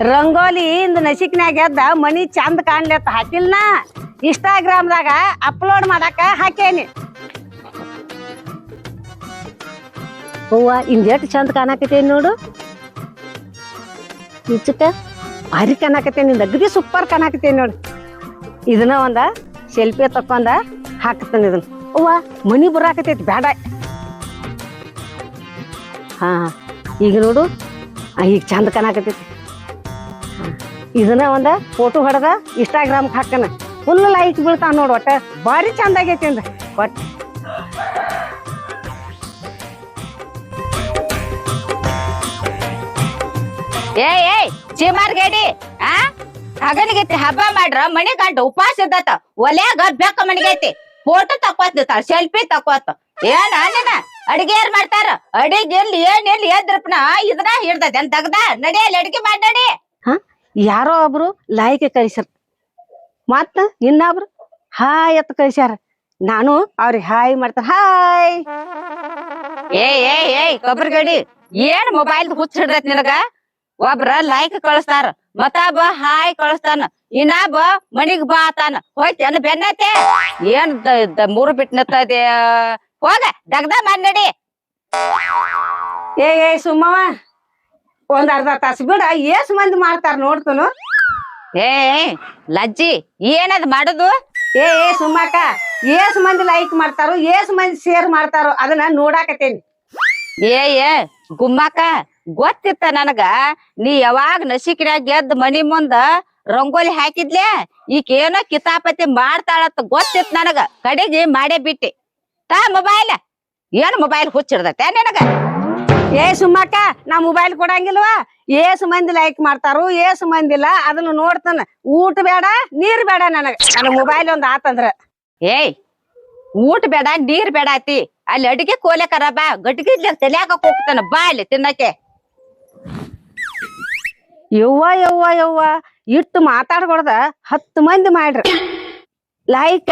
ರಂಗೋಲಿ ಇಂದ ನಸಿಕ್ನ್ಯಾಗ ಎದ್ದ ಮನಿ ಚಂದ ಕಾಣ್ಲತ್ತ ಹಾಕಿಲ್ನಾ ಇನ್ಸ್ಟಾಗ್ರಾಮ್ದಾಗ ಅಪ್ಲೋಡ್ ಮಾಡಾಕ ಹಾಕೇನಿ. ಹೂವ ಇಂದೆಟ್ ಚಂದ ಕಾಣಕತ್ತೇನಿ ನೋಡು. ನಿಜಕ್ಕ ಭಾರಿ ಕಾಣಕತ್ತೇನಿ, ನಿಂದ ಅಗದಿ ಸೂಪರ್ ಕಾಣಕತ್ತೇನಿ ನೋಡು. ಇದನ್ನ ಒಂದ ಸೆಲ್ಫಿ ತಕೊಂಡ ಹಾಕ್ತಾನೆ ಇದನ್ನ. ಅವ್ವ ಮನಿ ಬರಾಕತೈತಿ ಬ್ಯಾಡ. ಹಾ ಈಗ ನೋಡು, ಈಗ ಚಂದ ಕಾಣಕತ್ತೈತಿ. ಇದನ್ನ ಒಂದ ಫೋಟೋ ಹೊಡೆದ ಇನ್ಸ್ಟಾಗ್ರಾಮ್ ಹಾಕನ, ಫುಲ್ ಲೈಕ್ ಬೀಳ್ತಾವ ನೋಡು. ಒಟ್ಟ ಭಾರಿ ಚಂದ ಆಗೈತಿ ಅಂದ ಒಟ್ಟ. ಏಯ್ ಚೀಮಾರ್ಗೇಡಿ ಹಗನಿಗೈತಿ ಹಬ್ಬ ಮಾಡ್ರ ಮನಿ ಗಂಟ ಉಪವಾಸ ಇದ್ದತ ಒಲ್ಯಾಗ ಬೆಕ್ಕ ಮನಿಗೈತಿ ಫೋಟೋ ತಕ್ಕೋತಾಳ ಸೆಲ್ಫಿ ತಕ್ಕೋತ. ಏನ ನೀನ ಅಡಿಗೆ ಯಾರು ಮಾಡ್ತಾರ? ಅಡಿಗೆ ಎಲ್ಲಿ ಏನ್ ಎಲ್ಲಿ ಎದ್ರಪ್ಪನ ಇದನ್ನ ಹಿಡ್ದೈತಿ ಅಂತ ತಗದ ನಡಿಯಲ್ಲಿ ಅಡಿಗೆ ಮಾಡಿ ನಡಿ. ಯಾರೋ ಒಬ್ರು ಲೈಕ್ ಕಳಿಸ್ಯಾರ, ಮತ್ತ ಇನ್ನೊಬ್ರು ಹಾಯ್ ಅಂತ ಕಳಿಸ್ಯಾರ. ನಾನು ಅವ್ರಿಗೆ ಹಾಯ್ ಮಾಡ್ತಾರ. ಹಾಯ್ ಏಯ್ ಕೊಬ್ಬರಿಗಡಿ ಏನ್ ಮೊಬೈಲ್ ಹುಚ್ಚ ಹಿಡ್ದೈತಿ ನಿನಗ? ಒಬ್ರ ಲೈಕ್ ಕಳಿಸ್ತಾರ, ಮತ್ತಾಬ ಹಾಯ್ ಕಳಿಸ್ತಾನ, ಇನ್ನೊಬ್ಬ ಮನಿಗ್ ಬಾ ತಾನ. ಹೋಯ್ತೇನ ಬೆನ್ನತೆ ಏನ್ ಮೂರು ಬಿಟ್ಟು ನಿಂತದೆ? ಹೋಗ ದಗ್ದ ಮಾಡಿ ನಡಿ. ಏ ಸುಮ್ಮವ ಒಂದ್ ಅರ್ಧ ತಾಸು ಬಿಡ, ಏಸ್ ಮಂದಿ ಮಾಡ್ತಾರ ನೋಡ್ತನು. ಏ ಲಜ್ಜಿ ಏನದ್ ಮಾಡುದು? ಏ ಸುಮ್ಮಕ್ಕ, ಏಸ್ ಮಂದಿ ಲೈಕ್ ಮಾಡ್ತಾರೋ ಏಸ್ ಮಂದಿ ಶೇರ್ ಮಾಡ್ತಾರೋ ಅದನ್ನ ನೋಡಾಕತ್ತೇನಿ. ಏ ಗುಮ್ಮಕ್ಕ ಗೊತ್ತಿತ್ತ ನನಗ ನೀ ಯಾವಾಗ ನಸಿಕಿನ್ಯಾಗ ಗೆದ್ದ ಮನಿ ಮುಂದ ರಂಗೋಲಿ ಹಾಕಿದ್ಲೆ ಈಕೇನೋ ಕಿತಾಪತಿ ಮಾಡ್ತಾಳತ್ತ ಗೊತ್ತಿತ್ ನನಗ. ಕಡೆಗೆ ಮಾಡೇ ಬಿಟ್ಟಿ ತಾ ಮೊಬೈಲ್. ಏನ್ ಮೊಬೈಲ್ ಹುಚ್ಚಿಡ್ದತೆ ನಿನಗ? ಏ ಸುಮ್ಮಕ್ಕ, ನಾ ಮೊಬೈಲ್ ಕೊಡಂಗಿಲ್ವಾ? ಏಸ್ ಮಂದಿ ಲೈಕ್ ಮಾಡ್ತಾರೋ ಏಸ್ ಮಂದಿಲ್ಲ ಅದನ್ನ ನೋಡ್ತಾನ. ಊಟ ಬೇಡ ನೀರ್ ಬೇಡ ನನಗ ಮೊಬೈಲ್ ಒಂದ್ ಆತಂದ್ರ. ಏಯ್ ಊಟ ಬೇಡ ನೀರ್ ಬೇಡ ಆತಿ, ಅಲ್ಲಿ ಅಡಿಗೆ ಕೋಲೆ ಕರಾಬ ಗಟ್ಟಿಗೆ ತಲ್ಯಾಕ ಹೋಗ್ತಾನ ಬಾ ಅಲ್ಲಿ ತಿನ್ನಕ್ಕೆ. ಯವ್ವ ಇಟ್ಟು ಮಾತಾಡ್ಕೊಡ್ದ 10 ಮಂದಿ ಮಾಡ್ರಿ ಲೈಕ್.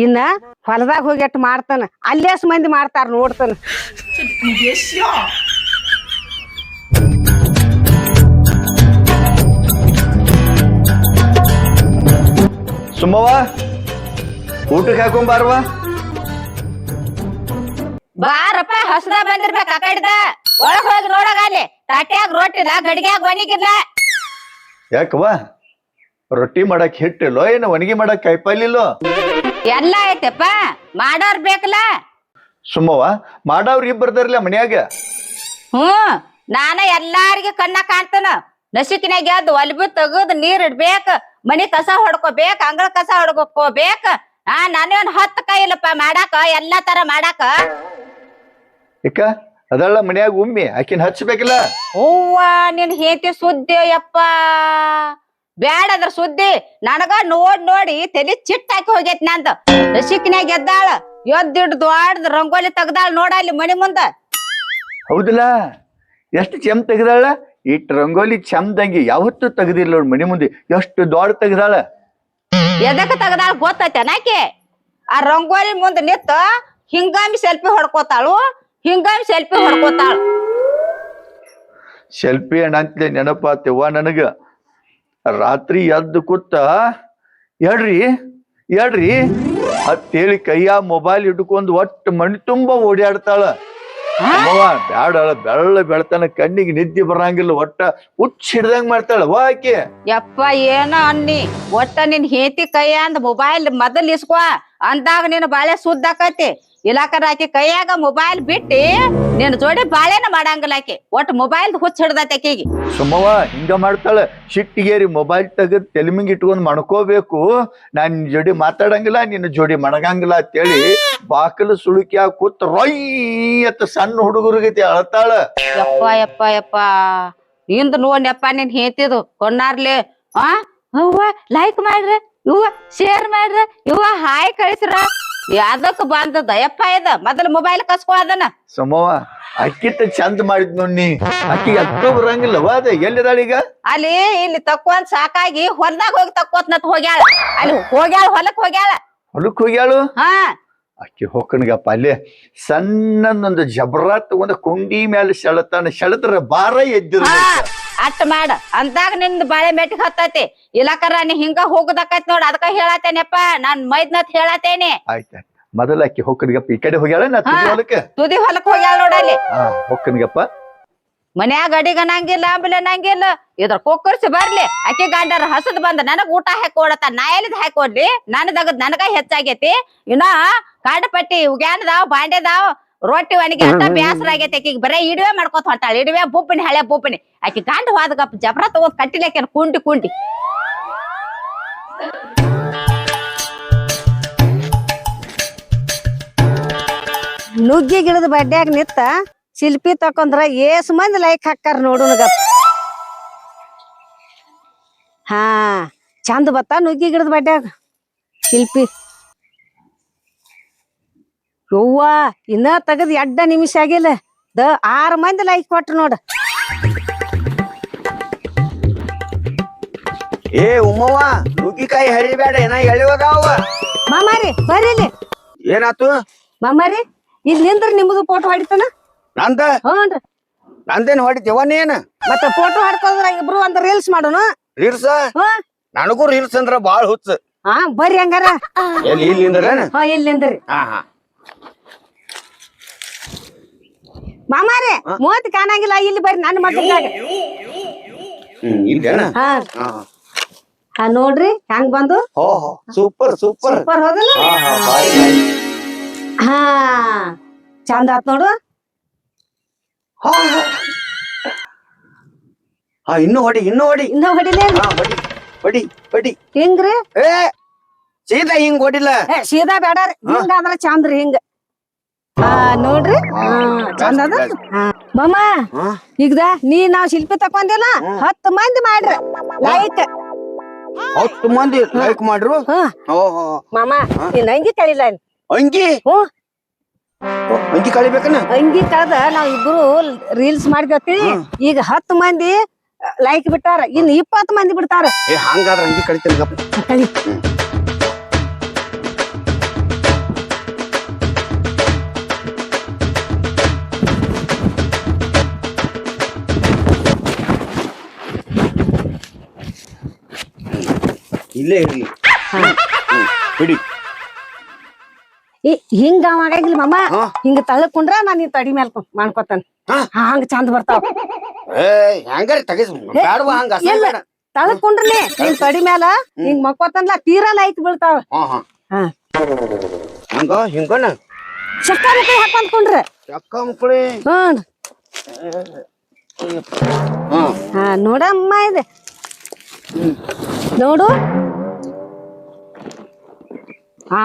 ಇನ್ನ ಹೊಲದಾಗ ಹೋಗಿ ಮಾಡ್ತಾನ, ಅಲ್ಲೇಸ್ ಮಂದಿ ಮಾಡ್ತಾರ ನೋಡ್ತಾನ. ಸುಮ್ಮವ್ವ ಊಟಕ್ಕೆ ಹಾಕೊಂಬಾರವಾ? ಬಾರಪ್ಪ ಹಸದ ಬಂದಿರ್ಬೇಕ. ಆ ಕಡೆದ ಒಳಗ್ ಹೋಗಿ ನೋಡಗ ಅಲ್ಲಿ ತಟ್ಯಾಗ ರೊಟ್ಟಿಲ್ಲ ಗಡಿಗ್ಯಾಗ ಒಣಗಿಲ್ಲ. ಯಾಕವ್ವ ರೊಟ್ಟಿ ಮಾಡಕ್ ಹಿಟ್ಟಿಲ್ಲೋ ಏನು ಒಣಗಿ ಮಾಡಕ್ ಕಾಯಿಪಲ್ಲಿಲ್ಲೋ? ಎಲ್ಲ ಐತೆಪ್ಪ, ಮಾಡೋರ್ ಬೇಕಲ್ಲ. ಸುಮ್ಮವ್ವ ಮಾಡವ್ರ ಇಬ್ಬರದಾರಲ್ಲ ಮನ್ಯಾಗ. ನಾನ ಎಲ್ಲಾರಿಗೆ ಕಣ್ಣ ಕಾಣ್ತಾನ. ನಸಿಕಿನಾಗ ಎದ್ದು ಒಲ್ಬಿ ತೆಗದ್ ನೀರ್ ಇಡ್ಬೇಕ, ಮನಿ ಕಸ ಹೊಡ್ಕೋಬೇಕ, ಅಂಗಳ ಕಸ ಹೊಡ್ಕೋಬೇಕ. ನಾನೇನ್ 10 ಕೈ ಇಲ್ಲಪ್ಪ ಮಾಡಾಕ, ಎಲ್ಲಾ ತರ ಮಾಡಾಕ. ಇಕ್ಕ ಅದಲ್ಲ ಮನ್ಯಾಗ ಉಮ್ಮಿ ಆಕಿನ ಹಚ್ಬೇಕಿಲ್ಲ. ಹೂವ ನಿನ್ ಹೇತಿ ಸುದ್ದಿ ಯಪ್ಪ ಬ್ಯಾಡದ್ರ ಸುದ್ದಿ. ನನಗ ನೋಡಿ ತಲಿ ಚಿಟ್ಟ ಹಾಕಿ ಹೋಗೈತಿ ನಂದ. ನಸಿಕಿನಾಗ ಎದ್ದಾಳ ಎದ್ದಿಡ್ ದೊಡ್ಡ ರಂಗೋಲಿ ತೆಗ್ದಾಳ ನೋಡ ಅಲ್ಲಿ ಮನಿ ಮುಂದ. ಹೌದಲ್ಲ, ಎಷ್ಟು ಚೆಮ್ ತೆಗ್ದಾಳ. ಇಟ್ ರಂಗೋಲಿ ಚಮ್ದಂಗಿ ಯಾವತ್ತೂ ತೆಗ್ದಿಲ್ಲ ನೋಡ್ ಮನಿ ಮುಂದೆ. ಎಷ್ಟು ದೊಡ್ಡ ತೆಗ್ದಾಳ. ಎದಕ್ಕ ತೆಗ್ದಾಳ ಗೊತ್ತೈತೆ ನಾಕೆ? ಆ ರಂಗೋಲಿ ಮುಂದ ನಿತ್ತ ಹಿಂಗಾಮಿ ಸೆಲ್ಫಿ ಹೊಡ್ಕೋತಾಳು, ಹಿಂಗಾಮಿ ಸೆಲ್ಫಿ ಹೊಡ್ಕೋತಾಳು. ಸೆಲ್ಫಿ ಅನ್ನಂತಲೇ ನೆನಪಾತವ್ವ ನನಗ. ರಾತ್ರಿ ಎದ್ದು ಕೂತ ಹೇಳ್ರಿ ಅತ್ತೇಳಿ ಕೈಯ ಮೊಬೈಲ್ ಇಟ್ಕೊಂಡ್ ಒಟ್ಟು ಮಣಿ ತುಂಬಾ ಓಡಾಡ್ತಾಳ. ಬ್ಯಾಡ ಬೆಳ್ಳ ಬೆಳ್ತಾನ, ಕಣ್ಣಿಗೆ ನಿದ್ದೆ ಬರಂಗಿಲ್ಲ, ಒಟ್ಟ ಹುಚ್ಚ ಹಿಡ್ದಂಗ್ ಮಾಡ್ತಾಳ ಆಕೆ. ಯಪ್ಪ ಏನ ಅನ್ನಿ, ಒಟ್ಟ ನಿನ್ ಹೇತಿ ಕೈಯ ಅಂದ್ ಮೊಬೈಲ್ ಮೊದಲ್ ಇಸ್ಕೋ ಅಂದಾಗ ನೀನು ಬಾಳೆ ಸುದ್ದಾಕತಿ. ಇಲಾಕರ ಆಕಿ ಕೈಯಾಗ ಮೊಬೈಲ್ ಬಿಟ್ಟಿ ನಿನ್ ಜೋಡಿ ಬಾಳೆನ ಮಾಡಂಗಿಲ್ಲ ಆಕಿ. ಒಟ್ ಮೊಬೈಲ್ ಹುಚ್ಚ ಹಿಡ್ದೈತಿ ಆಕಿಗೆ. ಸುಮ್ಮವ್ವ ಹಿಂಗ ಮಾಡ್ತಾಳ. ಸಿಟ್ಟಿಗೇರಿ ಮೊಬೈಲ್ ತೆಗದ್ ತೆಲಿಮಿಂಗ್ ಇಟ್ಕೊಂಡ್ ಮಣ್ಕೋಬೇಕು. ನಾನ್ ನಿನ್ ಜೋಡಿ ಮಾತಾಡಂಗಿಲ್ಲ, ನಿನ್ನ ಜೋಡಿ ಮಣಗಂಗಿಲ್ಲ ಅಂತೇಳಿ ಬಾಕಲು ಸುಳುಕಿ ಕೂತ್ ರೊಯ್ ಅತ್ತ ಸಣ್ಣ ಹುಡುಗರಿಗೈತಿ ಅಳತಾಳ. ಯಪ್ಪ ನಿಂದ ನೋಡ್ಯಪ್ಪ ನಿನ್ ಹೇತಿದು ಕೊನ್ನಾರ್ಲಿ. ಹೂವ ಲೈಕ್ ಮಾಡ್ರ, ಇವ್ವ ಶೇರ್ ಮಾಡ್ರ, ಇವ್ವ ಹಾಯ್ ಕಳಿಸ್ರ. ಯಾದಕ್ ಬಂದದ ಯಪ್ಪ ಇದ ಮೊದಲ ಮೊಬೈಲ್ ಕಸ್ಕೋ ಅದನ್ನ. ಸುಮ್ಮವ್ವ ಅಕ್ಕಿತ್ತ ಚಂದ ಮಾಡಿದ್ ನೋಡಿ. ಅಕ್ಕಿಗೆ ಅಕ್ಕ ಬರಂಗಿಲ್ಲವ ಅದ ಎಲ್ಲಿದಾಳ ಈಗ? ಅಲ್ಲಿ ಇಲ್ಲಿ ತಕ್ಕೊಂದ್ ಸಾಕಾಗಿ ಹೊಲ್ದಾಗ ಹೋಗಿ ತಕ್ಕೋತ್ನತ್ ಹೋಗ್ಯಾಳ. ಅಲ್ಲಿ ಹೋಗ್ಯಾಳ ಹೊಲಕ್ ಹೋಗ್ಯಾಳ. ಹೊಲಕ್ ಹೋಗ್ಯಾಳು? ಅಕ್ಕಿ ಹೋಗಣಗಪ್ಪ. ಅಲ್ಲೇ ಸಣ್ಣದೊಂದು ಜಬ್ರ ತಗೊಂಡ ಕುಂಡಿ ಮೇಲೆ ಸೆಳತಾನ, ಸೆಳದ್ರ ಬಾರ ಎದ್ದಿರ. ಅಟ್ ಮಾಡ ಅಂದಾಗ ನಿಂದ ಬಾಳೆ ಮೆಟ್ಟಿಗೆ ಹತ್ತತಿ ಇಲ್ಲಕರ ನೀ ಹಿಂಗ ಹೋಗುದಕ್ಕತ್ ನೋಡ್ ಅದಕ್ಕ ಹೇಳತ್ತೇನಪ್ಪ ನಾನ್ ಮೈದ್ನತ್ ಹೇಳತ್ತೇನೆ. ಆಯ್ತ ಮೊದಲ ಆಕಿ ಹೊಕ್ಕನಿಗಪ್ಪ ಈ ಕಡೆ ಹೋಗ್ಯಾಳ ನಾ ತುದಿ ಹೊಲಕ್ಕೆ ತುದಿ ಹೊಲಕ್ ಹೋಗ್ಯಾಳ ನೋಡಲ್ಲಿ. ಹೊಕ್ಕನಿಗಪ್ಪ ಮನ್ಯಾಗ ಅಡಿಗ ಅನ್ನಂಗಿಲ್ಲ ಆಂಬಲೆ ಅನ್ನಂಗಿಲ್ಲ ಇದ್ರ ಕೊಕ್ಕರ್ಸಿ ಬರ್ಲಿ ಅಕ್ಕಿ ಗಂಡರ ಹಸದ್ ಬಂದ ನನಗ್ ಊಟ ಹಾಕಿ ಕೊಡತ್ತ ನಾ ಎಲ್ಲಿದ್ ಹಾಕೊಡ್ಲಿ ನನಗದ್ ನನಗ ಹೆಚ್ಚಾಗೈತಿ ಇನ್ನ ಕಾಡಪಟ್ಟಿ ಉಗ್ಯಾನದಾವ್ ಬಾಂಡೆದಾವ್ ರೊಟ್ಟಿ ಒಣಗಿ ಅಷ್ಟ ಬ್ಯಾಸರ ಆಗೈತಿ ಆಕಿಗೆ ಬರೇ ಇಡುವೆ ಮಾಡ್ಕೊತ ಹೊಂಟಾಳ ಇಡುವೆ ಬುಪ್ಪಿನಿ ಹಳೆ ಬುಪ್ಪಿನಿ ಆಕಿ ಗಂಡ ಹೋದಗಪ್ಪ ಜಬ್ರ ತಗೋದ್ ಕಟ್ಟಿಲೇಕ ಕುಂಟಿ ಕುಂಟಿ. ನುಗ್ಗಿ ಗಿಡದ ಬಡ್ಡ್ಯಾಗ ನಿತ್ತ ಶಿಲ್ಪಿ ತಕೊಂಡ್ರ ಏಸ್ ಮಂದಿ ಲೈಕ್ ಹಾಕ್ತಾರ ನೋಡುನಗ. ಹಾ ಚಂದ ಬತ್ತ ನುಗ್ಗಿ ಗಿಡದ ಬಡ್ಡ್ಯಾಗ ಶಿಲ್ಪಿ. ಯವ್ವ ಇನ್ನ ತಗದ್ 2 ನಿಮಿಷ ಆಗಿಲ್ಲ 6 ಮಂದಿ ಲೈಕ್ ಕೊಟ್ರು ನೋಡ. ಏ ಉಮ್ಮವ್ವ ನುಗ್ಗಿಕಾಯಿ ಹರಿಬೇಡ ಏನ ಎಳಿವದಾವ. ಮಾಮಾರಿ ಬರ್ರಿ ಏನಾತು ಮಾಮಾರಿ ಇಲ್ಲಿ ನಿಂದ್ರ ನಿಮ್ದು ಫೋಟೋ ಹೊಡಿತಾನ. ನಂದ ಹ್ಞೂನ್ರಿ ನಂದೇನ್ ಹೊಡಿತೀವ ನೀನ್ ಮತ್ತೆ ಫೋಟೋ ಹಾಡ್ಕೋದ್ರ ಇಬ್ರು ಒಂದ್ ರೀಲ್ಸ್ ಮಾಡೋಣ. ರೀಲ್ಸ್ ಹ್ಮ್ ನನಗೂ ರೀಲ್ಸ್ ಅಂದ್ರ ಬಾಳ್ ಹುಚ್ಚ. ಹಾ ಬರ್ರಿ ಹಂಗಾರ. ಎಲ್ಲಿ ಇಲ್ಲಿ ನಿಂದ್ರೇನ? ಹಾ ಇಲ್ಲಿ ನಿಂದ್ರಿ. ಹಾ ಮಾಮಾರಿ ಮೂವತ್ ಕಾಣಂಗಿಲ್ಲ ಇಲ್ಲಿ ಬರ್ರಿ ನನ್ನ ಮಕ್ಕಳಾಗ. ಇಲ್ಲೇನ? ಹಾ ಹಾ ನೋಡ್ರಿ ಹೆಂಗ್ ಬಂದು. ಹೋ ಸೂಪರ್ ಸೂಪರ್ ಸೂಪರ್ ಹೋದಲ್ಲ. ಹಾ ಚಂದ ಆತ್ ನೋಡು. ಹಾ ಇನ್ನು ಹೊಡಿ ಇನ್ನ ಹೊಡಿಲೇ ಹಾ ಹೊಡಿ ಹೊಡಿ ಹೊಡಿ. ಹಿಂಗ್ರಿ ಏ ಸೀದಾ ಹಿಂಗ್ ಹೊಡಿಲ್ಲ. ಸೀದಾ ಬೇಡಾರಿ ಹಿಂಗ ಅಂದ್ರ ಚಂದ್ರಿ ಹಿಂಗ. ಹಾ ನೋಡ್ರಿ ಚಂದ ಅದ. ಮಾಮ ಈಗದ ನಾವ್ ಶಿಲ್ಪಿ ತಕೊಂಡಿಲ್ಲ 10 ಮಂದಿ ಮಾಡ್ರಿ ಲೈಕ್. 10 ಮಂದಿ ಲೈಕ್ ಮಾಡ್ರು. ಓಹೋ ಮಾಮ ನೀನ್ ಅಂಗಿ ಕಳಿಲ್ಲ ಅಂಗಿ. ಅಂಗಿ ಕಳಿಬೇಕನ? ಅಂಗಿ ಕಳ್ದ ನಾವ್ ಇಬ್ರು ರೀಲ್ಸ್ ಮಾಡ್ಕೊತೀವಿ. ಈಗ 10 ಮಂದಿ ಲೈಕ್ ಬಿಟ್ಟಾರ ಇನ್ 20 ಮಂದಿ ಬಿಡ್ತಾರ. ಏ ಹಂಗಾದ್ರ ಅಂಗಿ ಕಳಿತೀನಿ ಗಪ್ಪ ಕಳಿ. ಇಲ್ಲೇ ಇರ್ಲಿ ಬಿಡಿ. ಹಿಂಗ ಆಗಂಗಿಲ್ಲ ಮಾಮ. ಹಿಂಗ ತಳಕೊಂಡ್ರ ನಾನ್ ನೀ ತಡಿ ಮೇಲ್ ಮಾಡ್ಕೊತಾನ ಹಂಗ ಚಂದ ಬರ್ತಾವ. ಏ ಹೆಂಗಾರ ತಗಸ್ ಬ್ಯಾಡವಾ ಹಂಗ ಅಸಲ ತಳಕೊಂಡ್ರಲಿ ನಿನ್ ತಡಿ ಮ್ಯಾಲ ಹಿಂಗ್ ಮಕ್ಕೋತನ್ಲ ತೀರಾ ಲೈಕ್ ಬೀಳ್ತಾವ. ಹಂಗ ಹಿಂಗನ ಚಕ್ಕ ಮಕ್ಕಳು ಹಾಕೊಂಡ್ಕೊಂಡ್ರ ಚಕ್ಕ ಮಕ್ಕಳಿ. ಹಾ ನೋಡಮ್ಮ ಇದೆ ನೋಡು. ಹಾ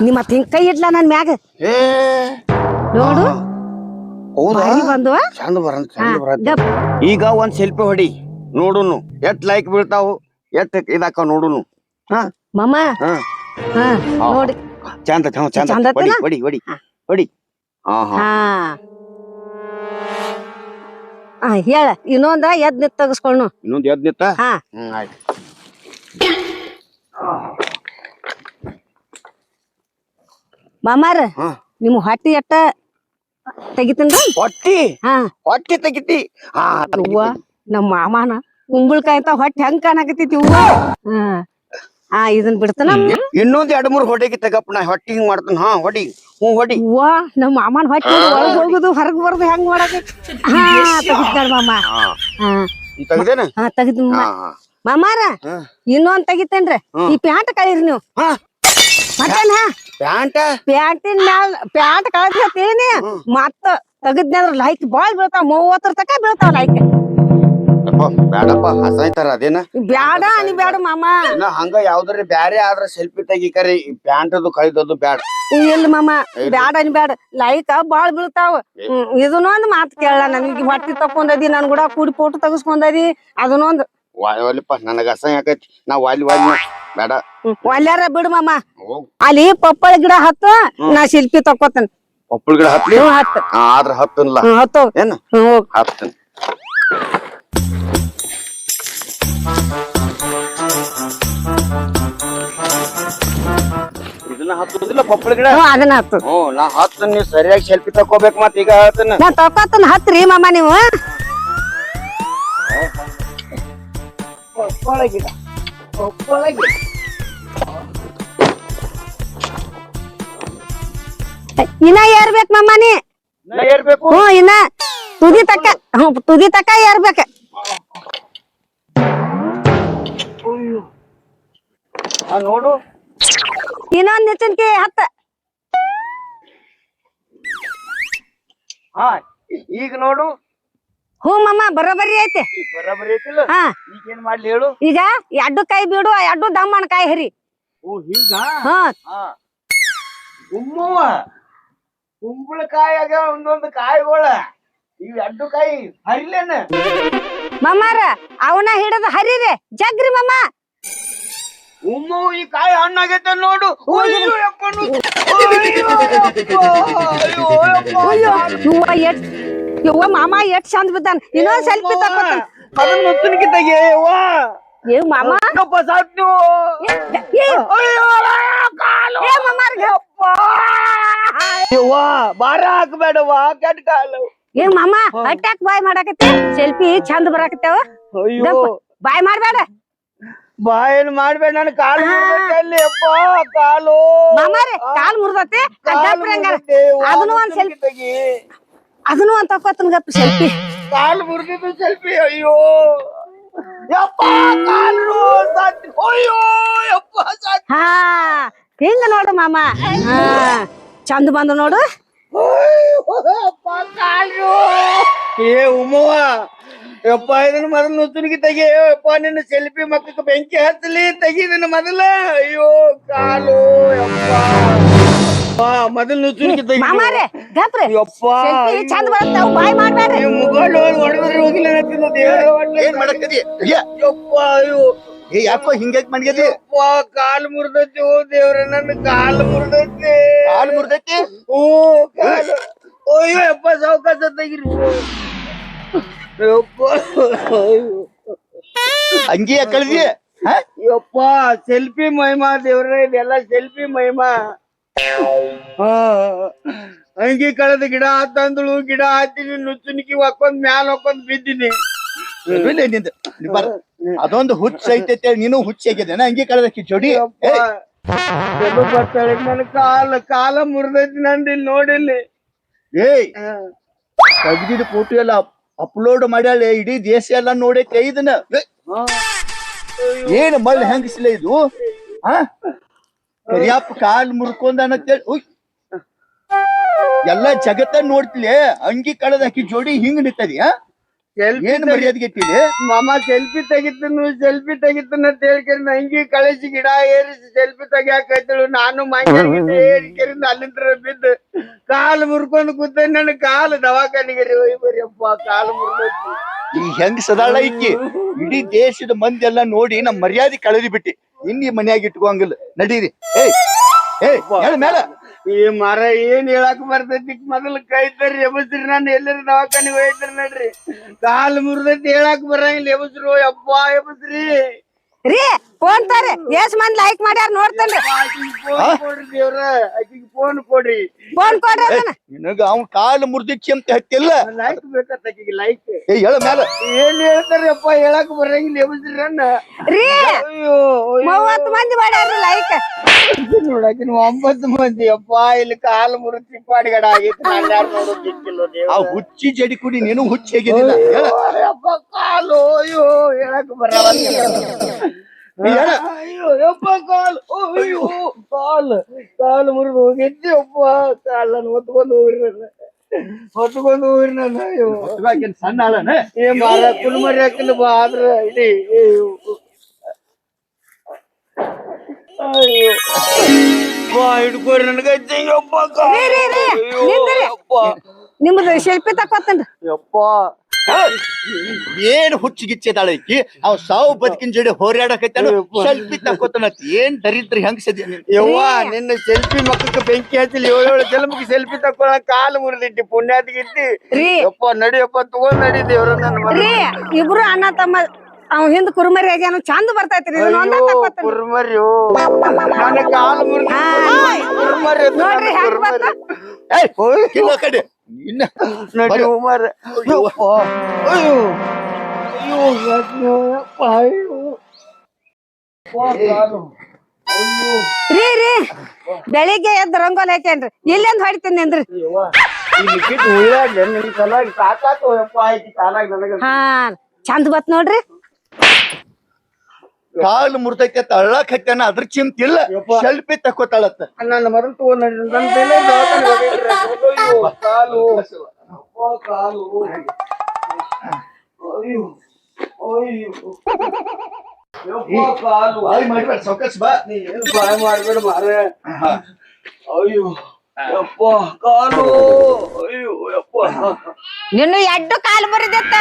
ನಿಮ್ಮ ಹಿಂಗ್ ಕೈ ಇಡ್ಲ ನನ್ ಮ್ಯಾಗ ನೋಡು. ಬಂದು ಚಂದ ಬರ. ಈಗ ಒಂದ್ ಸೆಲ್ಫಿ ಹೊಡಿ ನೋಡುನು ಎಟ್ ಲೈಕ್ ಬೀಳ್ತಾವು ಎಟ್ ಇದಾಕ ನೋಡುನು. ಮಾಮ ನೋಡಿ ಚಂದ ಚಂದ ಹೊಡಿ ಹೊಡಿ ಹೊಡಿ ಹೊಡಿ. ಹೇಳ ಇನ್ನೊಂದ ಎದ್ ನಿತ್ ತಗಸ್ಕೊಳ್ಳು. ಇನ್ನೊಂದ್ ಎದ್ ನಿತ್ತ. ಆಯ್ತು. ಮಾಮಾರ ನಿಮ್ ಹೊಟ್ಟಿ ಎಟ್ಟ ತೆಗಿತನ್ರಿ? ಹೊಟ್ಟಿ ತೆಗಿತಿ. ನಮ್ಮ ಮಾಮಾನ ಕುಂಬಳಕಾಯಿ ಅಂತ ಹೊಟ್ಟಿ ಹೆಂಗ್ ಕಾಣಕತ್ತೈತಿ ಹೂವ. ಇದನ್ ಬಿಡ್ತಾನ. ಇನ್ನೊಂದ್ 2-3 ಹೊಡೆಗೆ ತಗಪ್ಪ ನಾ ಹೊಟ್ಟಿ ಹಿಂಗ್ ಮಾಡ್ತಾನ. ಹೊಡಿ ಹೊಡಿ. ಹೂವ ನಮ್ಮ ಮಾಮನ ಹೊಟ್ಟಿ ಒಳಗ್ ಹೋಗುದು ಹೊರಗ್ ಬರುದು ಹೆಂಗ್ ಮಾಡಕ. ತೆಗಿತಾಳ ಮಾಮ. ತೆಗ್ದೇನ? ತೆಗಿದ್ ಮಾಮಾರ ಇನ್ನೊಂದ್ ತೆಗಿತೇನ್ರಿ. ಈ ಪ್ಯಾಂಟ್ ಕಳೀರಿ ನೀವು. ಮತ್ತೇನ ಪ್ಯಾಂಟಿನ ಮ್ಯಾಲ ಪ್ಯಾಂಟ್ ಕಳದ್ತೀನಿ ಮತ್ತ ತೆಗದ್ನಂದ್ರ ಲೈಕ್ ಬಾಳ್ ಬೀಳ್ತಾವ. 30 ತಕ ಬೀಳ್ತಾವ ಲೈಕ್. ಬ್ಯಾಡಪ್ಪ ಹಸಾಯ್ತಾರ ಅದೇನ ಬ್ಯಾಡ ಅನಿ ಬ್ಯಾಡ ಮಾಮ. ಹಂಗ ಯಾವ್ದಾರ ಬ್ಯಾರೆ ಆದ್ರ ಸೆಲ್ಫಿ ತೆಗಿಕರಿ ಪ್ಯಾಂಟ್ ಅದು ಕಳಿದದು ಬ್ಯಾಡ. ಇಲ್ಲ ಮಾಮ ಬ್ಯಾಡ ಅನಿ ಬ್ಯಾಡ ಲೈಕ್ ಬಾಳ್ ಬೀಳ್ತಾವ. ಇದನ್ನೊಂದ್ ಮಾತ್ ಕೇಳ ನನಗೆ ಹೊಟ್ಟಿ ತಕೊಂಡದಿ ನನ್ ಕೂಡ ಕೂಡಿ ಫೋಟೋ ತಗಸ್ಕೊಂಡದಿ ಅದನ್ನೊಂದ್. ವಾಲಿಪ್ಪ ನನಗ ಅಸಹ್ಯ ಆಕೈತಿ. ನಾ ವಾಲಿ ಬೇಡ ಒಲ್ಯಾರ ಬಿಡು ಮಾಮ. ಅಲ್ಲಿ ಪಪ್ಪಳ ಗಿಡ ಹತ್ತು ನಾ ಶಿಲ್ಪಿ ತಕೋತೇನೆ. ಪಪ್ಪಳ ಗಿಡ ಹತ್ಲಿ ಆದ್ರ ಹತ್ತಲ್ಲ ಹತ್ತು ಏನ ಹತ್ತನ್. ಇದನ್ನ ಹತ್ತುದಿಲ್ಲ ಪಪ್ಪಳ ಗಿಡ. ಅದನ್ನ ಹತ್ತು. ನಾ ಹತ್ತ ನೀವ್ ಸರಿಯಾಗಿ ಸೆಲ್ಫಿ ತಕೋಬೇಕು. ಮತ್ ಈಗ ಹೇಳ್ತೇನೆ ನಾ ತಕೋತನ ಹತ್ರಿ ಮಾಮ ನೀವು. ಇನ್ನ ಏರ್ಬೇಕ್ ಮಮ್ಮ ನೀ ಏರ್ಬೇಕು ಇನ್ನ ತುದಿ ತಕ ಏರ್ಬೇಕ ನೋಡು ಇನ್ನೊಂದ್ ನಿಚ್ಚನ್ಕಿ ಹತ್ತ ಹಾ ಈಗ ನೋಡು ಮಮ್ಮ ಬರೋಬರಿ ಐತಿ ಬರಾಬರಿ ಐತಿಲ್ಲ ಹಾ ಈಗ ಏನ್ ಮಾಡ್ಲಿ ಹೇಳು ಈಗ ಎಡ್ಡು ಕೈ ಬಿಡು ಎಡ್ಡು ದಮ್ಮಣ ಕಾಯಿ ಹರಿ ಓ ಹಿಂಗ ಹಾ ಗುಮ್ಮವ್ವ ಕುಂಬಳಕಾಯಾಗ ಒಂದೊಂದು ಕಾಯಿಗಳ ಇವ್ ಅಡ್ಡು ಕಾಯಿ ಹರಿಲೇನ ಮಮ್ಮಾರ ಅವನ ಹಿಡದ ಹರಿರಿ ಜಗ್ರಿ ಮಮ್ಮ ಗುಮ್ಮವ್ವ ಈ ಕಾಯಿ ಹಣ್ಣಾಗೈತೆ ನೋಡು ಅಯ್ಯೋ ಯಪ್ಪನು. ಅಯ್ಯೋ ಯವ್ವ ಮಾಮ ಎಷ್ಟ್ ಚಂದ ಬಿದ್ದಾನ ಇನ್ನೊಂದ್ ಸೆಲ್ಫಿ ತಕ್ಕೊತಾನ ಅದನ್ನ ನುಚ್ಚನಿಗೆ ತೆಗಿ ಏ ಮಾಮ ಸಾಕು ಬಾರ ಹಾಕ್ಬೇಡವಾ ಕೆಟ್ಟ ಕಾಲು ಏ ಮಾಮ ಅಟ್ಯಾಕ್ ಬಾಯ್ ಮಾಡಾಕತ್ತೆ ಸೆಲ್ಫಿ ಚಂದ ಬರಾಕತ್ತೇವ ಅಯ್ಯೋ ಬಾಯ್ ಮಾಡ್ಬೇಡ ಬಾಯನ್ ಮಾಡ್ಬೇಡ ನನ್ ಕಾಲು ಮುರ್ದೈತೆ ಅಪ್ಪ ಕಾಲು ಮಾಮಾರಿ ಕಾಲ್ ಮುರ್ದತಿ ಅದನ್ನು ಒಂದ್ ಸೆಲ್ಫಿ ತೆಗಿ ಅದನ್ನು ಒಂದ್ ತಕ್ಕೋತನ ಗಪ್ಪ ಸೆಲ್ಫಿ ಕಾಲು ಮುರಿದಿದ್ದು ಸೆಲ್ಫಿ ಅಯ್ಯೋ ಯಪ್ಪ ಕಾಲು ಅಯ್ಯೋ ಯಪ್ಪ ಹಾ ಹಿಂಗ ನೋಡು ಮಾಮ ಹಾ ಚಂದ ಬಂದು ನೋಡು ಅಪ್ಪ ಕಾಲು ಏ ಉಮ್ಮವ್ವ ಯಪ್ಪ ಇದನ್ನ ಮೊದಲು ನುಚ್ಚನಿಗೆ ತೆಗಿ ಯಪ್ಪ ನಿನ್ನ ಸೆಲ್ಫಿ ಮಕ್ಕಕ್ಕೆ ಬೆಂಕಿ ಹತ್ತಲಿ ತೆಗಿದನ್ನ ಮೊದಲ ಅಯ್ಯೋ ಕಾಲು ಯಪ್ಪ ಮೊದಲು ನುಚ್ಚನಿಗೆ ತೆಗಿ ಮಾಮಾರಿ ಗಪ್ರಿ ಯಪ್ಪ ಸೆಲ್ಫಿ ಚಂದ ಬರುತ್ತೆ ಬಾಯ್ ಮಾಡ್ಬೇಡ್ರಿ ಮುಗಳು ಹೊಡೆದ್ರೆ ಹೋಗಿಲ್ಲ ಏನ್ ಮಾಡಕ್ಕದಿ ಯಪ್ಪ ಅಯ್ಯೋ ಏ ಯಾಕೋ ಹಿಂಗ್ಯಾಕ್ ಮನ್ಗದಿ ಯಪ್ಪ ಕಾಲು ಮುರ್ದೈತಿ ಓ ದೇವ್ರ ನನ್ನ ಕಾಲು ಮುರ್ದೈತಿ ಕಾಲು ಮುರ್ದೈತಿ ಓ ಕಾಲು ಅಯ್ಯೋ ಯಪ್ಪ ಸಾವ್ಕಾಸ ತೆಗಿರಿ ಯಪ್ಪ ಅಂಗಿ ಕಳ್ದಿ ಯಪ್ಪ ಸೆಲ್ಫಿ ಮಹಿಮಾ ದೇವ್ರ ಇದೆಲ್ಲ ಸೆಲ್ಫಿ ಮಹಿಮಾ ಅಂಗಿ ಕಳೆದ ಗಿಡ ತಂದಳು ಗಿಡ ಹಾತೀನಿ ನುಚ್ಚುನಿಕಿ ಹಾಕೊಂಡ್ ಮ್ಯಾಲ ಹಾಕೊಂಡ್ ಬಿದ್ದೀನಿ ಅದೊಂದು ಹುಚ್ಚ ಐತೆ ನೀನು ಹುಚ್ಚ ಆಗಿದ್ದೇನ ಅಂಗಿ ಕಳೆದಕ್ಕೆ ಜೋಡಿ ಬರ್ತಾಳೆ ನನ್ ಕಾಲ ಮುರಿದೈತಿ ನಂದು ಇಲ್ಲಿ ನೋಡಿಲ್ಲಿ ಏಯ್ ತೆಗ್ದಿದ್ ಫೋಟೋ ಎಲ್ಲ ಅಪ್ಲೋಡ್ ಮಾಡ್ಯಾಳೆ ಇಡೀ ದೇಶ ಎಲ್ಲ ನೋಡೈತೆ ಇದನ್ನ ಏನ್ ಮಳ್ಳಿ ಹೆಂಗಸಿಲ್ಲ ಇದು ಕರಿಯಪ್ಪ ಕಾಲ್ ಮುರ್ಕೊಂಡ ಎಲ್ಲ ಜಗತ್ತ ನೋಡ್ತಿಲೆ ಅಂಗಿ ಕಳೆದ ಹಾಕಿ ಜೋಡಿ ಹಿಂಗ್ ನಿಂತದಿ ಏನ್ ಮರ್ಯಾದೆಗೆ ಮಾಮ ಸೆಲ್ಫಿ ತೆಗಿತನು ಅಂತ ಹೇಳ್ಕರಿ ಅಂಗಿ ಕಳಿಸಿ ಗಿಡ ಏರಿಸಿ ಸೆಲ್ಫಿ ತೆಗಿಯಾಕೈತಳು ನಾನು ಮಂಗನಿಂದ ಏರಿಕರಿಂದ ಅಲ್ಲಿಂದ ಬಿದ್ದು ಕಾಲು ಮುರ್ಕೊಂಡು ಕೂತ ನನ್ನ ಕಾಲು ದವಾಖಾನಿಗೆ ಬರೀಪ್ಪ ಕಾಲು ಮುರ್ದೈತಿ ಈ ಹೆಂಗ್ ಸದಾಳ ಐಕಿ ಇಡೀ ದೇಶದ ಮಂದಿ ಎಲ್ಲ ನೋಡಿ ನಮ್ ಮರ್ಯಾದೆ ಕಳೆದಿ ಬಿಟ್ಟಿ ಇನ್ನಿ ಮನ್ಯಾಗ ಇಟ್ಕೋಂಗಿಲ್ಲ ನಡೀರಿ ಏಯ್ ಮೇಲ ಈ ಮರ ಏನ್ ಹೇಳಕ್ ಬರ್ತೈತಿ ಮೊದಲು ಕೈತರಿ ಎಬಸ್ರಿ ನಾನು ಎಲ್ಲರ ದವಾಖಾನಿಗೆ ಹೋಯ್ತಾರ ನೋಡ್ರಿ ಕಾಲು ಮುರಿದೈತಿ ಹೇಳಕ್ ಬರಂಗಿಲ್ಲ ಎಬಸ್ರು ಅಪ್ಪ ಎಬಸ್ರಿ ರೀ ಫೋನ್ ತಾರಿ ಎಷ್ಟ್ ಮಂದಿ ಲೈಕ್ ಮಾಡ್ಯಾರ ನೋಡ್ತೇನ್ರಿ ಫೋನ್ ಕೊಡ್ರಿ ದೇವ್ರ ಆಕಿಗೆ ಫೋನ್ ಕೊಡ್ರಿ ನಿನಗ ಅವ್ನ ಕಾಲು ಮುರ್ದಿಚ್ಚಿ ಅಂತ ಹತ್ತಿಲ್ಲ ಲೈಕ್ ಬೇಕಂತ ಆಕಿಗೆ ಲೈಕ್ ಹೇಳ ಮ್ಯಾಲ ಏನ್ ಹೇಳ್ತಾರಿ ಅಪ್ಪ ಹೇಳಕ್ ಬರಂಗಿಲ್ಲ ಎಬಸ್ರಿ ನನ್ನ ರೀ 30 ಮಂದಿ ಮಾಡ್ಯಾರ ಲೈಕ್ ನೋಡಾಕಿನ 9 ಮಂದಿ ಅಪ್ಪ ಇಲ್ಲಿ ಕಾಲು ಮುರಿಸಿ ಪಾಡಿಗಡ ಆಗೈತಿ ನಾನು ಯಾರು ನೋಡೋದಿಕ್ಕಿಲ್ಲ ಆ ಹುಚ್ಚಿ ಜಡಿ ಕುಡಿ ನೀನು ಹುಚ್ಚಿ ಆಗಿದಿಲ್ಲ ಅಪ್ಪ ಕಾಲು ಅಯ್ಯೋ ಹೇಳಕ್ ಬರಲ್ಲ ಅಯ್ಯೋ ಯಪ್ಪ ಕಾಲು ಮುರಿದು ಹೋಗಿದ್ದೆ ಅಪ್ಪ ಕಾಲನ್ನು ಹೊತ್ಕೊಂಡು ಹೋಗ್ರಿ ನನ್ನ ಅಯ್ಯೋ ಸಣ್ಣ ಆಳನ ಏ ಮಾರ ಕುಲ್ಮರಿ ಹಾಕಿಲ್ಲ ಬಾ ಆದ್ರ ಇಡೀ ಅಯ್ಯೋ ಬಾ ಹಿಡ್ಕೋರಿ ನನಗೈತೆ ನಿಮ್ದು ಸೆಲ್ಫಿ ತಕ್ಕೋತೇನ್ರಿ ಯಪ್ಪ ಏನ್ ಹುಚ್ಚಿಗಿಚ್ಚದಾಳ ಈಕಿ ಅವ್ ಸಾವು ಬದುಕಿನ ಜೋಡಿ ಹೋರಾಡಕೈತಾನು ಸೆಲ್ಫಿ ತಕ್ಕೋತಾನ ಏನ್ ದರಿದ್ರ ಹೆಂಗಸದಿ ಯವ್ವ ನಿನ್ನ ಸೆಲ್ಫಿ ಮಕ್ಕಕ್ಕೆ ಬೆಂಕಿ ಹಚ್ಚಿಲಿ 7 ಜನ್ಮಕ್ಕೆ ಸೆಲ್ಫಿ ತಕ್ಕೊಳ ಕಾಲು ಮುರಿದಿಟ್ಟಿ ಪುಣ್ಯಾತಿಗಿಟ್ಟಿ ಯಪ್ಪ ನಡಿಯಪ್ಪ ತಗೊಂಡ್ ನಡಿ ದೇವ್ರ ನನ್ನ ರೀ ಇಬ್ರು ಅಣ್ಣ ತಮ್ಮ ಅವ್ ಹಿಂದ್ ಕುರುಮರಿ ಆಗ್ಯಾನ ಚಂದ ಬರ್ತೈತ್ರಿ ಕುರುಮರಿ ನನ್ನ ಕಾಲು ಮುರಿದ ನೋಡ್ರಿ ಹೆಂಗ್ ಬರ್ತ ನಡಿ ಉಮರ್ ಅಯ್ಯೋ ರೀ ರೀ ಬೆಳಿಗ್ಗೆ ಎದ್ದು ರಂಗೋಲಿ ಹಾಕೇನ್ರಿ ಇಲ್ಲಿಂದ ಹೊಡಿತೀನಿ ಅಂದ್ರಿ ಹಾ ಚಂದ ಬತ್ ನೋಡ್ರಿ ಕಾಲು ಮುರ್ತೈತಿ ಅಂತ ಅಳ್ಳಾಕ್ ಹತ್ತಾನ ಅದ್ರ ಚಿಂತಿಲ್ಲ ಸೆಲ್ಫಿ ತಕ್ಕೋತಾಳತ್ತ ನನ್ನ ಮರಲ್ ಸೌಕಸ್ ಬಾ ಮಾಡ್ಬೇಡ ಮಾರ ಅಯ್ಯೋ ಯಪ್ಪ ಕಾಲು ಅಯ್ಯೋ ಯಪ್ಪ ನಿನ್ನ ಎಡ್ಡು ಕಾಲು ಮುರಿದತ್ತ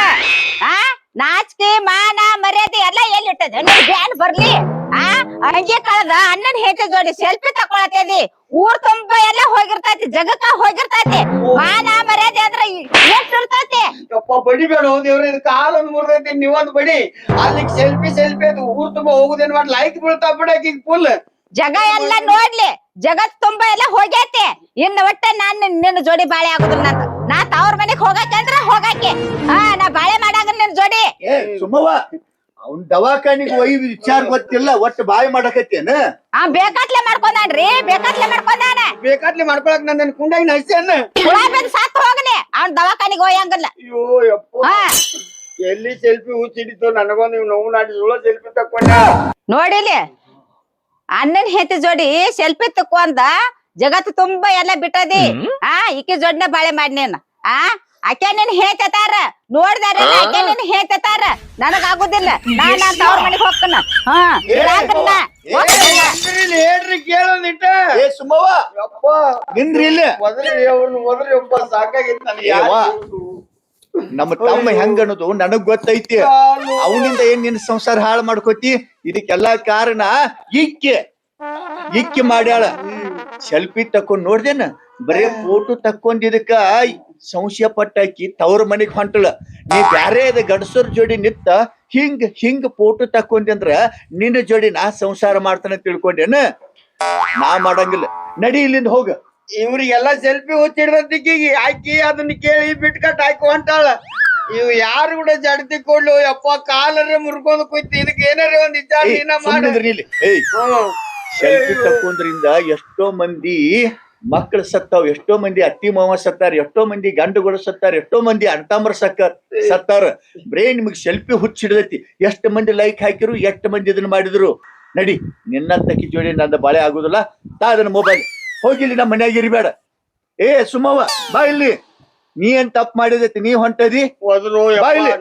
ಆ ನಾಚಿಕೆ ಮಾನ ಮರ್ಯಾದೆ ಎಲ್ಲ ಎಲ್ಲಿಟ್ಟದ ನಿನ್ ಬ್ಯಾನ್ ಬರ್ಲಿ ಆ ಹಂಗೆ ಕಳೆದ ಅಣ್ಣನ್ ಹೇಗೆ ಜೋಡಿ ಸೆಲ್ಫಿ ತಕೊಳತೇದಿ ಊರ್ ತುಂಬ ಎಲ್ಲ ಹೋಗಿರ್ತೈತಿ ಜಗಕ್ಕ ಹೋಗಿರ್ತೈತಿ ಮಾನ ಮರ್ಯಾದೆ ಅಂದ್ರ ಎಷ್ಟು ಇರ್ತೈತಿ ಯಪ್ಪ ಬಡಿಬೇಡ ದೇವ್ರ ಇದು ಕಾಲೊಂದು ಮುರಿದೈತಿ ನೀವೊಂದು ಬಡಿ ಅಲ್ಲಿ ಸೆಲ್ಫಿ ಅದು ಊರ್ ತುಂಬಾ ಹೋಗುದೇನ್ ಮಾಡಿ ಲೈಕ್ ಬೀಳ್ತಾ ಬಿಡಕ್ಕೆ ಫುಲ್ ಜಗ ಎಲ್ಲ ನೋಡ್ಲಿ ಜಗತ್ ತುಂಬಾ ಎಲ್ಲ ಹೋಗೈತಿ ಇನ್ನ ಒಟ್ಟ ನಾನ್ ನಿನ್ನ ಜೋಡಿ ಬಾಳೆ ಆಗುದಿಲ್ಲ ನಂತ ನಾ ತವ್ರ ಮನೆಗ್ ಹೋಗಕ್ಕೆ ಅಂದ್ರ ಹೋಗಕ್ಕೆ ಹಾ ನಾ ಬಾಳೆ ಮಾಡಾಗ ನಿನ್ ಜೋಡಿ ಸುಮ್ಮವ್ವ ಅವ್ನ್ ದವಾಖಾನಿಗೆ ಒಯ್ದು ವಿಚಾರ ಗೊತ್ತಿಲ್ಲ ಒಟ್ಟು ಬಾಯಿ ಮಾಡಕತ್ತೇನ ಬೇಕಾತ್ಲೆ ಮಾಡ್ಕೊಂಡಾನ್ರಿ ಬೇಕಾತ್ಲೆ ಮಾಡ್ಕೊಂಡಾನ ಬೇಕಾದ್ಲಿ ಮಾಡ್ಕೊಳಕ್ ನನ್ನ ಕುಂಡಾಗಿ ನಡ್ಸೇನ ಸತ್ ಹೋಗಲಿ ಅವ್ನ ದವಾಖಾನಿಗೆ ಹೋಯಂಗಲ್ಲ ಅಯ್ಯೋ ಯಪ್ಪ ಎಲ್ಲಿ ಸೆಲ್ಫಿ ಹುಚ್ಚಿಡಿತು ನನಗೊಂದು ನೀವು ನೋವು ನಾಡಿ ಸುಳ್ಳ ಸೆಲ್ಫಿ ತಕೊಂಡ ನೋಡಿಲಿ ಅಣ್ಣನ್ ಹೆಂಡತಿ ಜೋಡಿ ಸೆಲ್ಫಿ ತಕ್ಕೊಂದ ಜಗತ್ತು ತುಂಬಾ ಎಲ್ಲ ಬಿಟ್ಟದಿ ಈಕಿ ಜೋಡಿನ ಬಾಳೆ ಮಾಡಿ ನೀನ್ ಆಕೆ ನಿನ್ ಹೇಳ್ತಾರ ನೋಡ್ದಾರ ಆಕೆ ನಿನ್ ಹೇಳ್ತಾರ ನನಗ ಆಗುದಿಲ್ಲ ನಾನ್ ಅವ್ರ ಮನೆಗ್ ಹೋಗ್ತಾನ ಹೇಳ್ರಿ ಕೇಳೋದಿಟ್ಟ ಏ ಸುಮ್ಮವ್ವ ಯಪ್ಪ ನಿಂದ್ರಿ ಇಲ್ಲ ಮೊದಲು ಅವ್ರನ್ನ ಮೊದಲು ಒಬ್ಬ ಸಾಕಾಗಿತ್ತು ನನಗೆ ನಮ್ಮ ತಮ್ಮ ಹೆಂಗ ಅನ್ನೋದು ನನಗ್ ಗೊತ್ತೈತಿ ಅವನಿಂದ ಏನ್ ನಿನ್ ಸಂಸಾರ ಹಾಳು ಮಾಡ್ಕೋತಿ ಇದಕ್ಕೆಲ್ಲಾ ಕಾರಣ ಇಕ್ಕಿ ಮಾಡ್ಯಾಳ ಸೆಲ್ಫಿ ತಕೊಂಡ್ ನೋಡ್ದೇನ ಬರೇ ಫೋಟೋ ತಕ್ಕೊಂಡಿದಕ್ಕ ಸಂಶಯ ಪಟ್ಟಾಕಿ ತವ್ರ ಮನಿಗ್ ಹೊಂಟಳ ನೀ ಬ್ಯಾರೆ ಗಂಡಸರ ಜೋಡಿ ನಿತ್ತ ಹಿಂಗ್ ಫೋಟೋ ತಕೊಂಡಿ ಅಂದ್ರ ನಿನ್ನ ಜೋಡಿ ನಾ ಸಂಸಾರ ಮಾಡ್ತಾನ ತಿಳ್ಕೊಂಡೇನ ನಾ ಮಾಡಂಗಿಲ್ಲ ನಡಿ ಇಲ್ಲಿಂದ ಹೋಗ ಇವ್ರಿಗೆಲ್ಲ ಸೆಲ್ಫಿ ಹುಚ್ಚಿಡ್ದಿಕ್ಕಿಗೆ ಆಕಿ ಅದನ್ನ ಕೇಳಿ ಬಿಟ್ಕಟ್ ಹಾಕಿ ಹೊಂಟಾಳ ಇವ್ ಯಾರು ಕೂಡ ಜಡ್ತಿ ಕೊಡ್ಲು ಯಪ್ಪ ಕಾಲರ ಮುರ್ಕೊಂಡ್ ಕುಯ್ತಿ ಇದಕ್ಕೆ ಏನಾರ ಒಂದ್ ವಿಚಾರ ಮಾಡಿ ಸೆಲ್ಫಿ ತಕ್ಕೊಂಡ್ರಿಂದ ಎಷ್ಟೋ ಮಂದಿ ಮಕ್ಕಳು ಸತ್ತಾವ್ ಎಷ್ಟೋ ಮಂದಿ ಅತ್ತಿ ಮಾವ ಸತ್ತಾರ ಎಷ್ಟೋ ಮಂದಿ ಗಂಡುಗಳು ಸತ್ತಾರ ಎಷ್ಟೋ ಮಂದಿ ಅಣ್ತಂಬ್ರ ಸತ್ತಾರ ಬ್ರೇ ನಿಮಗ್ ಸೆಲ್ಫಿ ಹುಚ್ಚಿಡ್ದೈತಿ ಎಷ್ಟ್ ಮಂದಿ ಲೈಕ್ ಹಾಕಿರು ಎಷ್ಟ್ ಮಂದಿ ಇದನ್ನ ಮಾಡಿದ್ರು ನಡಿ ನಿನ್ನಂತಕಿ ಜೋಡಿ ನಂದ ಬಾಳೆ ಆಗುದಿಲ್ಲ ತಾ ಅದನ್ನ ಮೊಬೈಲ್ ಹೋಗಿಲ್ಲಿ ನಮ್ಮ ಮನ್ಯಾಗ ಇರ್ಬೇಡ ಏ ಸುಮ್ಮವ್ವ ಬಾ ಇಲ್ಲಿ ನೀ ಏನ್ ತಪ್ಪು ಮಾಡಿದೈತಿ ನೀ ಹೊಂಟದಿ ಒದ್ರು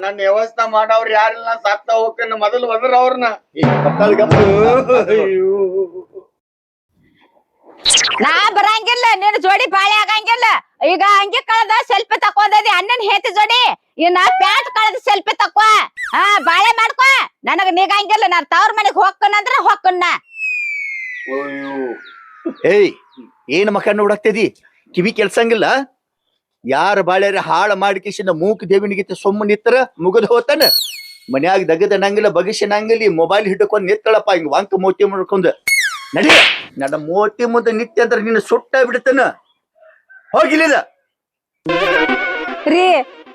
ನನ್ನ ವ್ಯವಸ್ಥೆ ಮಾಡವ್ರ ಯಾರಿಲ್ಲ ಸತ್ತ ಹೋಗ್ತಾನ ಮೊದಲು ಒದ್ರ ಅವ್ರನ್ನ ನಾ ಬರಂಗಿಲ್ಲ ನಿನ್ ಜೋಡಿ ಬಾಳೆ ಆಗಂಗಿಲ್ಲ ಈಗ ಹಂಗೆ ಕಳೆದ ಸೆಲ್ಫಿ ತಕೊಂಡದಿ ಅಣ್ಣನ್ ಹೇತಿ ಜೋಡಿ ಇನ್ನ ಪ್ಯಾಂಟ್ ಕಳೆದ ಸೆಲ್ಫಿ ತಕೋ ಬಾಳೆ ಮಾಡ್ಕೋ ನನಗ ನೀಗಂಗಿಲ್ಲ ನಾನ್ ತವ್ರ ಮನೆಗ್ ಹೋಗ್ಕನಂದ್ರ ಹೋಗ್ಕನ್ನ ಏಯ್ ಏನ್ ಮಕ್ಕ ನೋಡಾಕ್ತದಿ ಕಿವಿ ಕೆಲ್ಸಂಗಿಲ್ಲ ಯಾರ ಬಾಳ್ಯಾರ ಹಾಳ ಮಾಡಿಕಿಸಿಂದ ಮೂಕ್ ದೇವಿನಿಗಿತ್ತ ಸೊಮ್ಮ ನಿತ್ತರ ಮುಗದ್ ಹೋತಾನ ಮನ್ಯಾಗ ದಗದ ನಂಗಿಲ್ಲ ಬಗಿಸಿ ನಂಗಿಲ್ಲ ಈ ಮೊಬೈಲ್ ಹಿಡ್ಕೊಂಡ್ ನಿತ್ತಳಪ್ಪ ಹಿಂಗ ವಂಕ ಮೋತಿ ಮಾಡ್ಕೊಂಡ್ ನಡಿ ನನ್ನ ಮೋತಿ ಮುಂದೆ ನಿತ್ಯ ಅಂದ್ರ ನಿನ್ನ ಸುಟ್ಟ ಬಿಡ್ತಾನ ಹೋಗಿಲ್ಲ ರೀ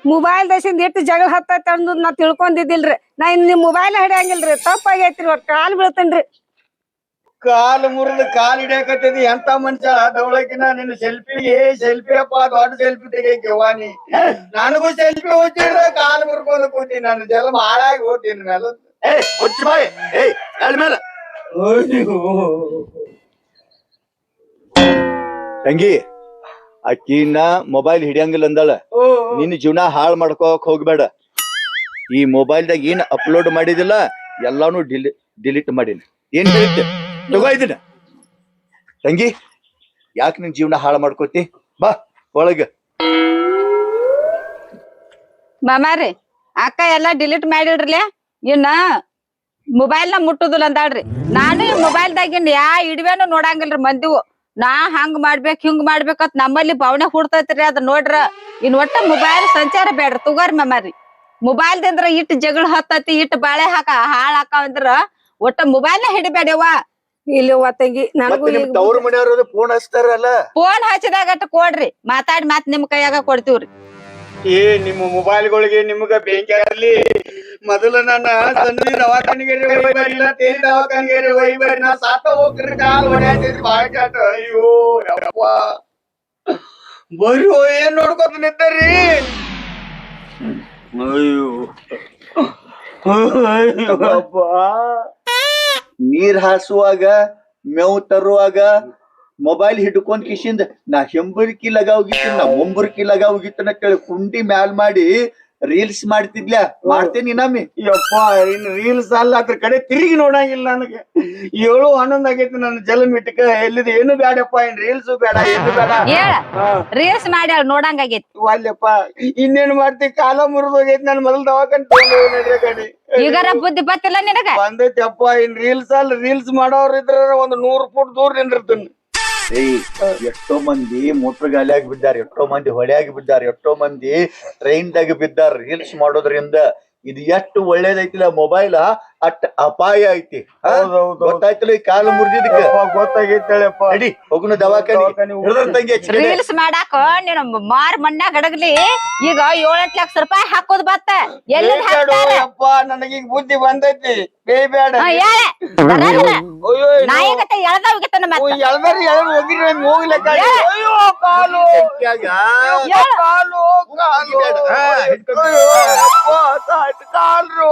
ಮೊಬೈಲ್ ದಶಿಂದ ಎಷ್ಟು ಜಗಳ ಹತ್ತೈತೆ ಅನ್ನೋದು ನಾ ತಿಳ್ಕೊಂಡಿದ್ದಿಲ್ರಿ ನಾ ಇನ್ ನಿಮ್ ಮೊಬೈಲ್ ಹಿಡಿಯಂಗಿಲ್ರಿ ತಪ್ಪಾಗೈತ್ರಿ ಒಟ್ಟು ಕಾಲ್ ಬೀಳ್ತೇನ್ರಿ ಕಾಲು ಮುರಿದು ಕಾಲ್ ಹಿಡಿಯಕತ್ತದಿ ಎಂತ ಮನುಷ್ಯ ದವಳಕಿನ ನಿನ್ನ ಸೆಲ್ಫಿ ಅಪ್ಪ ದೊಡ್ಡ ಸೆಲ್ಫಿ ತೆಗಿಯಕ್ಕೆ ವಾನಿ ನನಗೂ ಸೆಲ್ಫಿ ಹೋಗ್ತಿದ್ರೆ ಕಾಲು ಮುರ್ಕೊಂಡು ಕೂತೀನಿ ನನ್ನ ಜನ್ಮ ಹಾಳಾಗಿ ಹೋಗ್ತೀನಿ ಮೇಲೆ ತಂಗಿ ಅಕ್ಕಿನ ಮೊಬೈಲ್ ಹಿಡಿಯಂಗಿಲ್ಲ ಅಂದಳ ನಿನ್ನ ಜೀವನ ಹಾಳು ಮಾಡ್ಕೋಕ್ ಹೋಗ್ಬೇಡ ಈ ಮೊಬೈಲ್ದಾಗ ಏನ್ ಅಪ್ಲೋಡ್ ಮಾಡಿದಿಲ್ಲ ಎಲ್ಲಾನು ಡಿಲೀಟ್ ಮಾಡಿನ ಏನ್ ಹೇಳಿದ್ದೆ ತಗೋ ಇದನ್ನ ತಂಗಿ ಯಾಕೆ ನಿನ್ ಜೀವನ ಹಾಳು ಮಾಡ್ಕೋತಿ ಬಾ ಒಳಗ ಮಾಮಾರಿ ಅಕ್ಕ ಎಲ್ಲಾ ಡಿಲೀಟ್ ಮಾಡಿಡ್ರಲಿ ಇನ್ನ ಮೊಬೈಲ್ ನ ಮುಟ್ಟುದಿಲ್ಲ ಅಂದಾಳ್ರಿ ನಾನು ಈ ಮೊಬೈಲ್ದಾಗಿನ್ ಯಾ ಇಡ್ವೇನು ನೋಡಂಗಿಲ್ರಿ ಮಂದಿವು ನಾ ಹಂಗ್ ಮಾಡ್ಬೇಕ್ ಹಿಂಗ್ ಮಾಡ್ಬೇಕತ್ ನಮ್ಮಲ್ಲಿ ಭಾವನೆ ಹುಡ್ತೈತ್ರಿ ಅದ್ ನೋಡ್ರ ಇನ್ ಒಟ್ಟ ಮೊಬೈಲ್ ಸಂಚಾರ ಬೇಡ್ರಿ ತಗೋರಿ ಮಾಮಾರಿ ಮೊಬೈಲ್ ದಿಂದ್ರ ಇಟ್ ಜಗಳ ಹತ್ತತಿ ಇಟ್ ಬಾಳೆ ಹಾಳ್ ಹಾಕಂದ್ರ ಒಟ್ಟ ಮೊಬೈಲ್ ನ ಹಿಡಿಬೇಡವ್ವ ಇಲ್ಲಿ ತಂಗಿ ನನಗೂ ತವ್ರ ಮನೆಯವ್ರ ಫೋನ್ ಹಚ್ತಾರಲ್ಲ ಫೋನ್ ಹಚ್ಚಿದಾಗ ಕೊಡ್ರಿ ಮಾತಾಡಿ ಮಾತ್ ನಿಮ್ ಕೈಯಾಗ ಕೊಡ್ತೀವ್ರಿ ಏ ನಿಮ್ಮ ಮೊಬೈಲ್ಗಳಿಗೆ ನಿಮ್ಗ ಬೆಂಕಿ ಆಗಲಿ. ಮೊದಲು ನನ್ನ ಸಣ್ಣ ದವಾಖಾನಿಗೆ ಒಯ್ಬರಿಲ್ಲ, ತೇಲಿ ದವಾಖಾನಿಗೆ ಒಯ್ಬರಿ. ನಾ ಸಾತ ಹೋಗ್ರಿ ಕಾಲ್ ಹೊಡ್ಯಾತೈತಿ ಬಾಳ ಕೆಟ್ಟ. ಅಯ್ಯೋ ಯಪ್ಪ ಬರ್ರಿ ಏನ್ ನೋಡ್ಕೊತ ನಿಂತರಿ. ಅಬ್ಬಾ, ನೀರ್ ಹಾಸುವಾಗ ಮೇವು ತರುವಾಗ ಮೊಬೈಲ್ ಹಿಡ್ಕೊಂಡ್ ಕಿಶಿಂದ ನಾ ಹೆಂಬರ್ಕಿ ಲಗಾವಗಿತ್ತು ನಾ ಮುಂಬರ್ಕಿ ಲಗಾವಗಿತ್ತು ಅಂತೇಳಿ ಕುಂಡಿ ಮ್ಯಾಲ್ ಮಾಡಿ ರೀಲ್ಸ್ ಮಾಡ್ತಿದ್ಲ. ಮಾಡ್ತೇನಿ ನಮ್ಮಿ. ಯಪ್ಪ ಇನ್ ರೀಲ್ಸ್ ಅಲ್ಲ, ಅದ್ರ ಕಡೆ ತಿರುಗಿ ನೋಡಂಗಿಲ್ಲ ನನಗೆ. 7-11 ಆಗೈತಿ ನನ್ನ ಜಲಮ್ ಇಟ್ಕ. ಎಲ್ಲಿದ ಏನು ಬ್ಯಾಡಪ್ಪ, ಇನ್ ರೀಲ್ಸ್ ಬೇಡ, ಏನು ಬೇಡ. ಹೇಳ ರೀಲ್ಸ್ ಮಾಡಿ ನೋಡಂಗಾಗೈತಿ. ಅಲ್ಲಪ್ಪ ಇನ್ನೇನ್ ಮಾಡ್ತಿ, ಕಾಲ ಮುರಿದೋಗೈತಿ. ನನ್ ಮೊದಲು ದವಾಖಾನೆ ತಗೊಂಡು ನಡ್ರಿ ಕಡೆ. ಈಗಾರ ಬುದ್ಧಿ ಬತ್ತಿಲ್ಲ ನಿನಗ? ಬಂದೈತಿ ಅಪ್ಪ. ಇನ್ ರೀಲ್ಸ್ ಅಲ್ಲ, ರೀಲ್ಸ್ ಮಾಡೋರ್ ಇದ್ರ 100 ಫುಟ್ ದೂರ ನಿಂದಿರ್ತೀನಿ. ಎಷ್ಟೋ ಮಂದಿ ಮೋಟರ್ ಗಾಲಿಯಾಗಿ ಬಿದ್ದಾರ, ಎಷ್ಟೋ ಮಂದಿ ಹೊಳೆಯಾಗಿ ಬಿದ್ದಾರ, ಎಷ್ಟೋ ಮಂದಿ ಟ್ರೈನ್ ದಾಗ ಬಿದ್ದಾರ ರೀಲ್ಸ್ ಮಾಡೋದ್ರಿಂದ. ಇದು ಎಷ್ಟು ಒಳ್ಳೇದೈತಿಲ್ಲ ಮೊಬೈಲ್, ಅಟ್ ಅಪಾಯ ಐತಿ. ಗೊತ್ತಾಯ್ತಿಲ್ಲ ಈ ಕಾಲು ಮುರಿದಿದ್ದಕ್ಕೆ? ಗೊತ್ತಾಗೈತಳಪ್ಪ. ನಡಿ ಹೋಗುನ ದವಾಖಾನೆ. ರೀಲ್ಸ್ ಮಾಡಾಕ ನೀನು ಮಾರ್ ಮಣ್ಣಾಗ ಗಡಗ್ಲಿ. ಈಗ 7-8 ಲಕ್ಷ ರೂಪಾಯಿ ಹಾಕೋದ್ ಬತ್ತ. ಎಲ್ಲಿ ಅಪ್ಪ ನನಗೀಗ ಬುದ್ಧಿ ಬಂದೈತಿ. ಬೇಡ ನಾಯಿಗತ್ತೆ ಎಳ್ದಾವಿಗತ್ತ ಎಳ್ದಾರಿ ಹೋಗಿರಿ ಹೋಗ್ಲಿಕ್ಕ. ಅಯ್ಯೋ ಕಾಲು ಕಾಲು ಕಾಲು ಕಾಲು